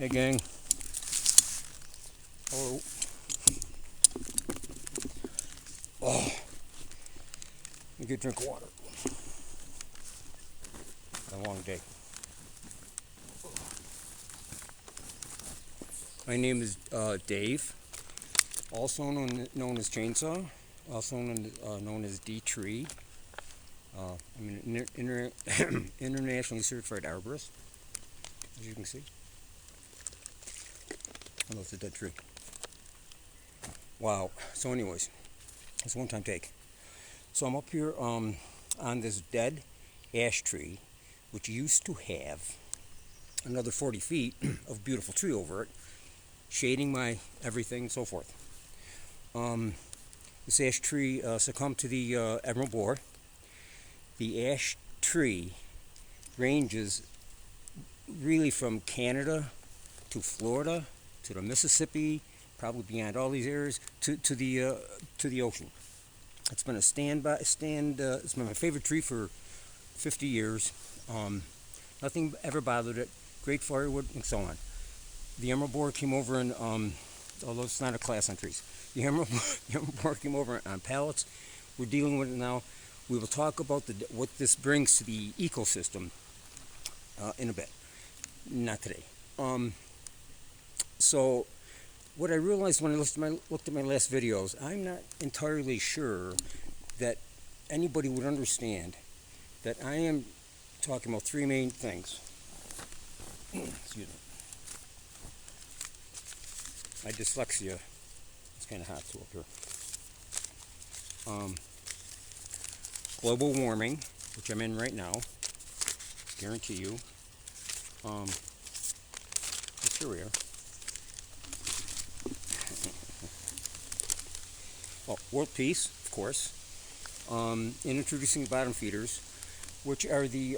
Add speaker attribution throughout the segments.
Speaker 1: Hey gang. Hello. Oh, let me get a drink of water. A long day. My name is Dave, also known as Chainsaw, also known as D-Tree. I'm an internationally certified arborist, as you can see. I love the dead tree. Wow. So anyways, it's a one-time take. So I'm up here on this dead ash tree, which used to have another 40 feet of beautiful tree over it, shading my everything and so forth. This ash tree succumbed to the emerald borer. The ash tree ranges really from Canada to Florida to the Mississippi, probably beyond all these areas, to the ocean. It's been it's been my favorite tree for 50 years. Nothing ever bothered it. Great firewood and so on. The emerald borer came over and although it's not a class on trees, the emerald borer came over on pallets. We're dealing with it now. We will talk about what this brings to the ecosystem in a bit. Not today. So what I realized when I looked at my last videos, I'm not entirely sure that anybody would understand that I am talking about three main things. Excuse me. My dyslexia is kind of hot too up here. Global warming, which I'm in right now, guarantee you. Here we are. Well, world peace, of course. And introducing bottom feeders, which are the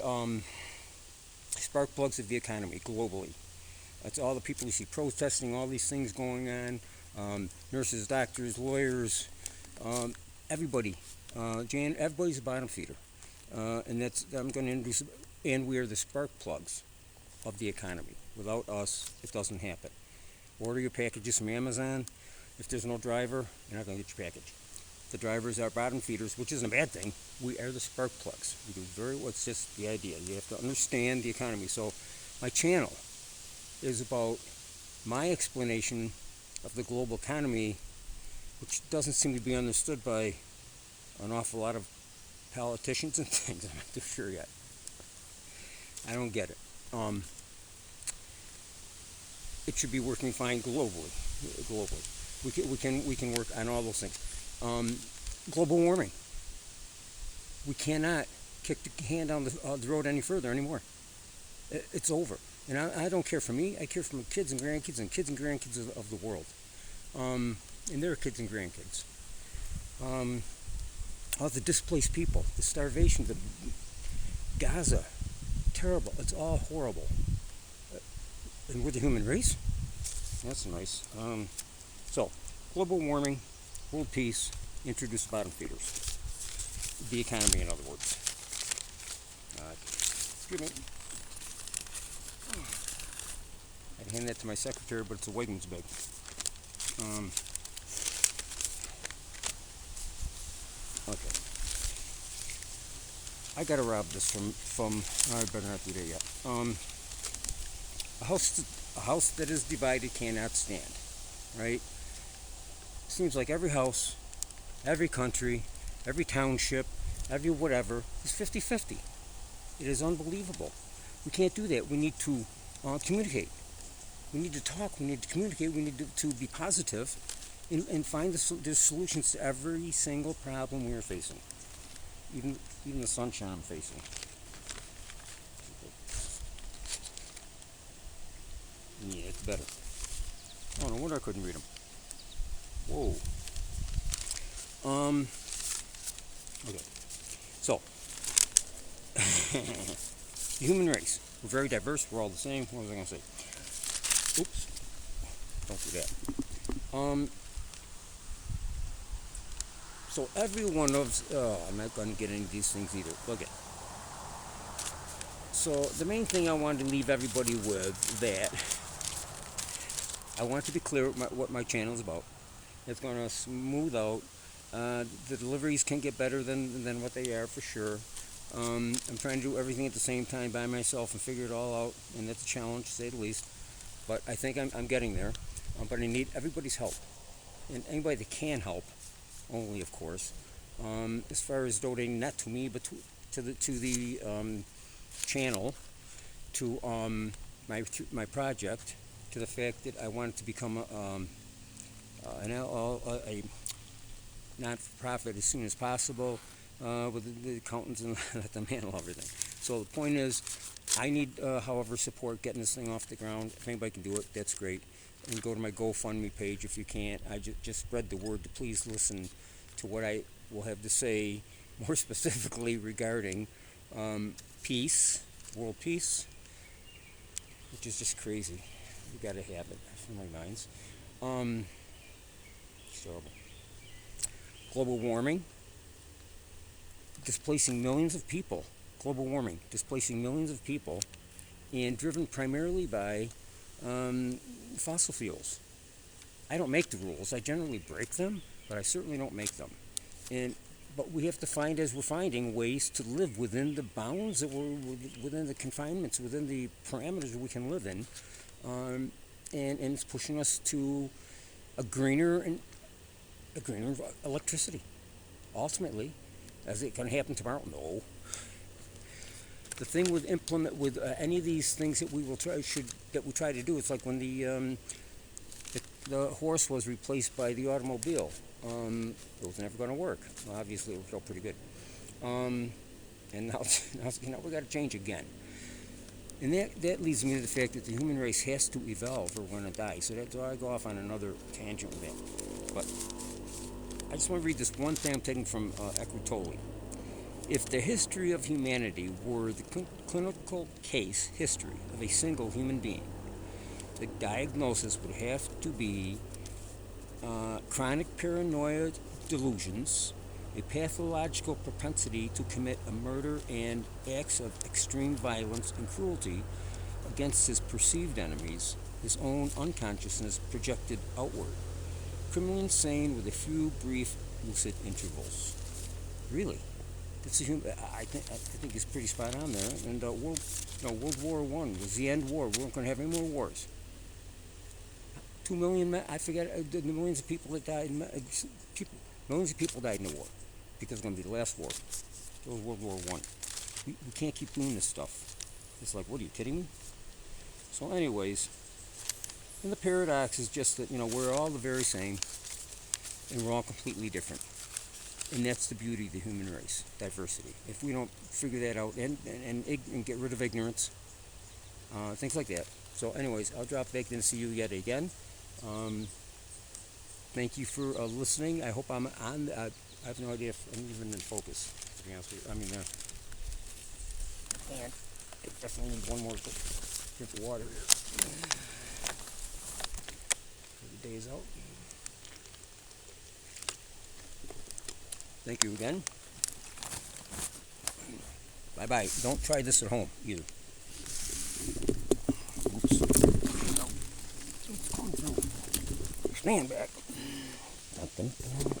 Speaker 1: spark plugs of the economy globally. That's all the people you see protesting, all these things going on. Nurses, doctors, lawyers, everybody. Everybody's a bottom feeder. And I'm going to introduce, and we are the spark plugs of the economy. Without us, it doesn't happen. Order your packages from Amazon. If there's no driver, you're not going to get your package. The drivers are bottom feeders, which isn't a bad thing. We are the spark plugs. We do very well. It's just the idea. You have to understand the economy. So my channel is about my explanation of the global economy, which doesn't seem to be understood by an awful lot of politicians and things. I'm not too sure yet. I don't get it. It should be working fine globally. We can work on all those things. Global warming. We cannot kick the can down the road any further anymore. It's over. And I don't care for me. I care for my kids and grandkids of the world. And their kids and grandkids. All the displaced people, the starvation, the Gaza, terrible. It's all horrible. And we're the human race. That's nice. So, global warming, world peace, introduce bottom feeders. The economy, in other words. Excuse me. I'd hand that to my secretary, but it's a Wegmans bag. Okay. I gotta rob this from. I better not do that yet. A house that is divided cannot stand, right? Seems like every house, every country, every township, every whatever is 50-50. It is unbelievable. We can't do that. We need to communicate. We need to talk. We need to communicate. We need to be positive and find the solutions to every single problem we are facing. Even the sunshine I'm facing. Yeah, it's better. Oh, no wonder I couldn't read them. Whoa. Okay. So, the human race. We're very diverse. We're all the same. What was I going to say? Oops. Don't do that. So every one of... I'm not going to get into these things either. Look at. So the main thing I wanted to leave everybody with that I want to be clear what my channel is about. It's going to smooth out. The deliveries can get better than what they are for sure. I'm trying to do everything at the same time by myself and figure it all out, and that's a challenge to say the least. But I think I'm getting there. But I need everybody's help, and anybody that can help, only of course. As far as donating, not to me, but to the channel, to my project, to the fact that I wanted to become a not-for-profit as soon as possible, with the accountants and let them handle everything. So the point is, I need, however, support getting this thing off the ground. If anybody can do it, that's great. And go to my GoFundMe page if you can't. I just spread the word to please listen to what I will have to say more specifically regarding peace, world peace, which is just crazy. We got to have it in my minds. It's terrible. Global warming, displacing millions of people. Global warming, displacing millions of people, and driven primarily by fossil fuels. I don't make the rules. I generally break them, but I certainly don't make them. But we have to find, as we're finding, ways to live within the bounds that we're within the confinements, within the parameters that we can live in, and it's pushing us to a greener electricity. Ultimately, is it going to happen tomorrow? No. The thing with any of these things that we try to do, it's like when the horse was replaced by the automobile. It was never going to work. Well, obviously, it worked out pretty good. And now we got to change again. And that leads me to the fact that the human race has to evolve or we're going to die. So I go off on another tangent with that. But I just want to read this one thing I'm taking from Eckhart Tolle. If the history of humanity were the clinical case history of a single human being, the diagnosis would have to be chronic paranoia delusions, a pathological propensity to commit a murder, and acts of extreme violence and cruelty against his perceived enemies, his own unconsciousness projected outward. Criminally insane with a few brief lucid intervals. Really? It's I think it's pretty spot on there. And World War I was the end war. We weren't going to have any more wars. 2 million men, I forget the millions of people that died. Millions of people died in the war because it's going to be the last war. It was World War I. We can't keep doing this stuff. It's like, what are you kidding me? So, anyways, and the paradox is just that we're all the very same, and we're all completely different. And that's the beauty of the human race, diversity. If we don't figure that out and get rid of ignorance, things like that. So anyways, I'll drop back and see you yet again. Thank you for listening. I hope I'm on. I have no idea if I'm even in focus, to be honest with you. I mean, and I definitely need one more drink of water here. The day is out. Thank you again. Bye-bye. Don't try this at home either. Oops. No. It's coming through. Stand back. Dun, dun, dun.